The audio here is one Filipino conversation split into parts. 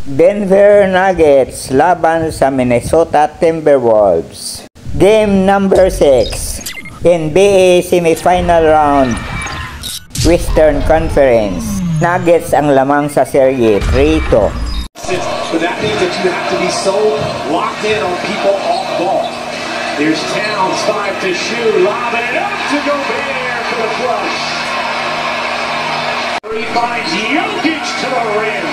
Denver Nuggets laban sa Minnesota Timberwolves. Game number 6. NBA semifinal round. Western Conference. Nuggets ang lamang sa serye 3-2. But that means that you have to be so locked in on people off ball. There's Towns, 5 to shoot, lobbing it up to Gobert for the flush. He finds Jokic to the rim.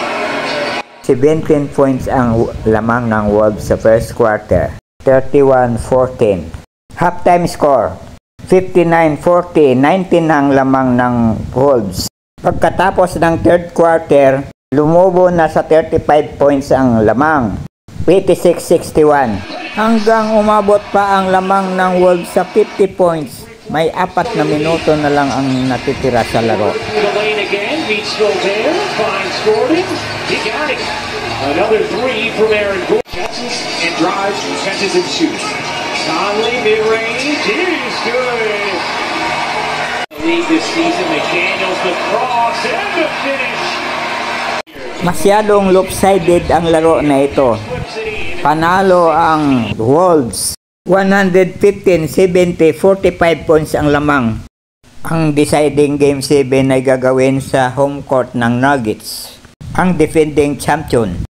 17 points ang lamang ng Wolves sa first quarter. 31-14. Halftime score. 59-40. 19 ang lamang ng Wolves. Pagkatapos ng third quarter, lumubo na sa 35 points ang lamang. 86-61. Hanggang umabot pa ang lamang ng Wolves sa 50 points. May 4 na minuto na lang ang natitira sa laro. Another 3 from Aaron Gordon. Catches and drives, catches and shoots. Conley mid-range is good. League this season, McDaniels the cross and the finish. Masyadong lopsided ang laro na ito. Panalo ang Wolves. 115-70, 45 points ang lamang. Ang deciding game 7 ay gagawin sa home court ng Nuggets, ang defending champion.